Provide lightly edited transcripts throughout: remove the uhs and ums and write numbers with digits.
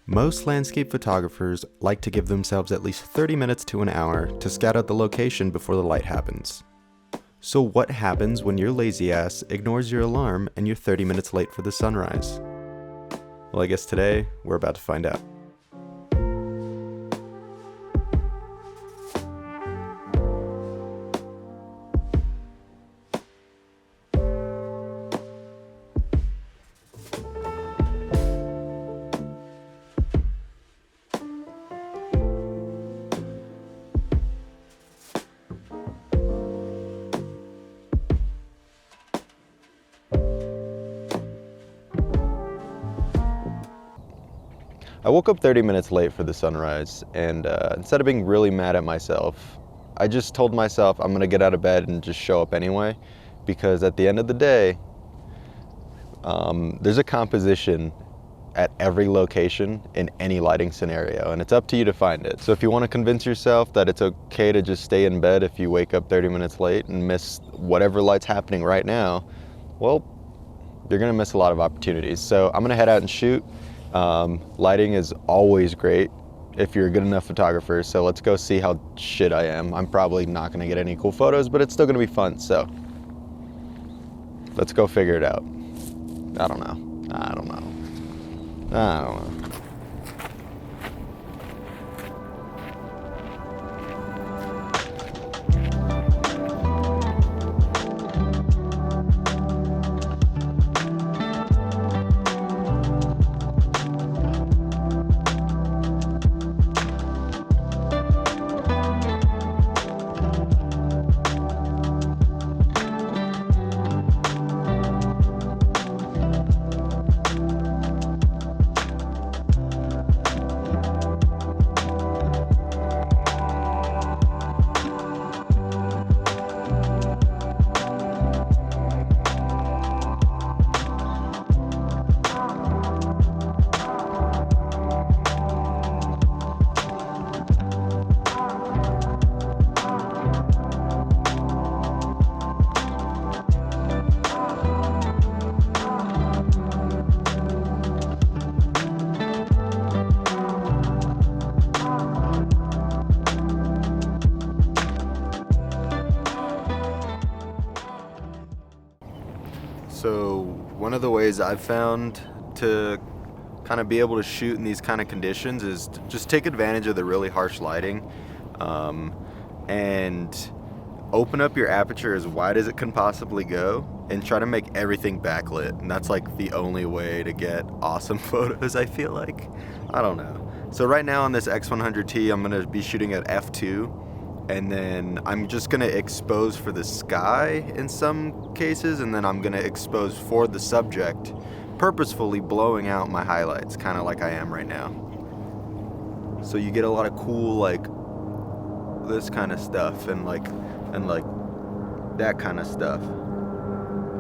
Most landscape photographers like to give themselves at least 30 minutes to an hour to scout out the location before the light happens. So what happens when your lazy ass ignores your alarm and you're 30 minutes late for the sunrise? Well, I guess today we're about to find out. I woke up 30 minutes late for the sunrise, and instead of being really mad at myself, I just told myself I'm gonna get out of bed and just show up anyway, because at the end of the day, there's a composition at every location in any lighting scenario, and it's up to you to find it. So if you want to convince yourself that it's okay to just stay in bed if you wake up 30 minutes late and miss whatever light's happening right now, well, you're gonna miss a lot of opportunities. So I'm gonna head out and shoot. Lighting is always great if you're a good enough photographer, so let's go see how shit I am. I'm probably not gonna get any cool photos, but it's still gonna be fun, so let's go figure it out. I don't know. So one of the ways I've found to kind of be able to shoot in these kind of conditions is to just take advantage of the really harsh lighting and open up your aperture as wide as it can possibly go and try to make everything backlit. And that's like the only way to get awesome photos, I feel like. I don't know. So right now on this X100T, I'm gonna be shooting at f2. And then I'm just gonna expose for the sky in some cases, and then I'm gonna expose for the subject, purposefully blowing out my highlights, kind of like I am right now. So you get a lot of cool, like, this kind of stuff, and like that kind of stuff,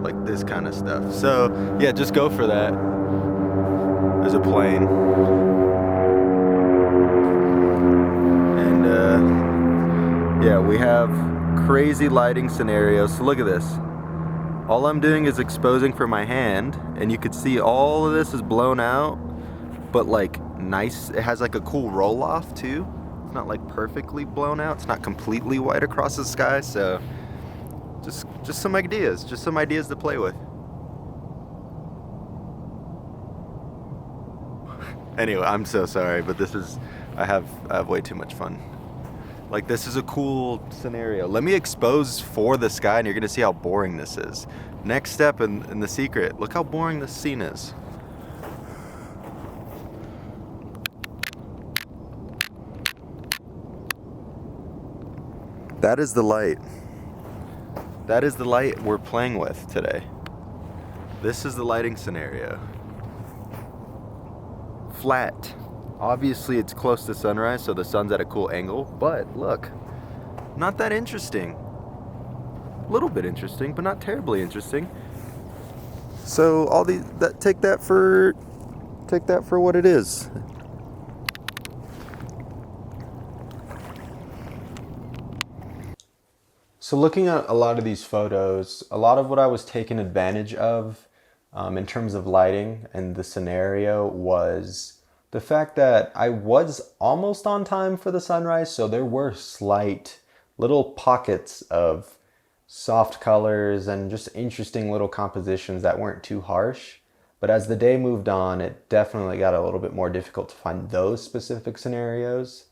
like this kind of stuff. So yeah, just go for that. There's a plane. Yeah, we have crazy lighting scenarios. So look at this. All I'm doing is exposing for my hand, and you could see all of this is blown out, but like nice. It has like a cool roll off too. It's not like perfectly blown out. It's not completely white across the sky. So just some ideas to play with. Anyway, I'm so sorry, but I have way too much fun. Like, this is a cool scenario. Let me expose for the sky, and you're gonna see how boring this is. Next step in the secret, look how boring this scene is. That is the light. That is the light we're playing with today. This is the lighting scenario. Flat. Obviously it's close to sunrise, so the sun's at a cool angle, but look, not that interesting. A little bit interesting, but not terribly interesting. So take that for what it is. So looking at a lot of these photos, a lot of what I was taking advantage of in terms of lighting and the scenario was The fact that I was almost on time for the sunrise, so there were slight little pockets of soft colors and just interesting little compositions that weren't too harsh. But as the day moved on, it definitely got a little bit more difficult to find those specific scenarios.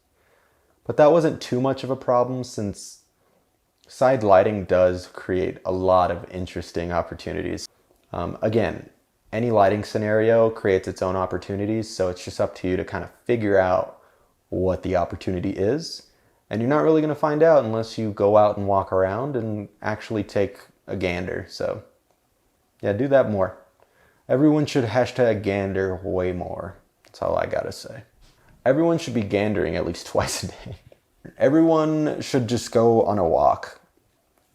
But that wasn't too much of a problem since side lighting does create a lot of interesting opportunities. Again, any lighting scenario creates its own opportunities, so it's just up to you to kind of figure out what the opportunity is. And you're not really going to find out unless you go out and walk around and actually take a gander. So, yeah, do that more. Everyone should hashtag gander way more. That's all I gotta say. Everyone should be gandering at least twice a day. Everyone should just go on a walk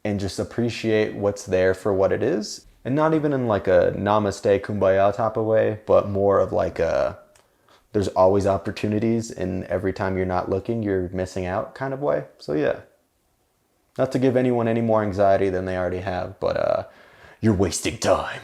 and just appreciate what's there for what it is. And not even in like a namaste kumbaya type of way, but more of like a there's always opportunities and every time you're not looking, you're missing out kind of way. So yeah, not to give anyone any more anxiety than they already have, but you're wasting time.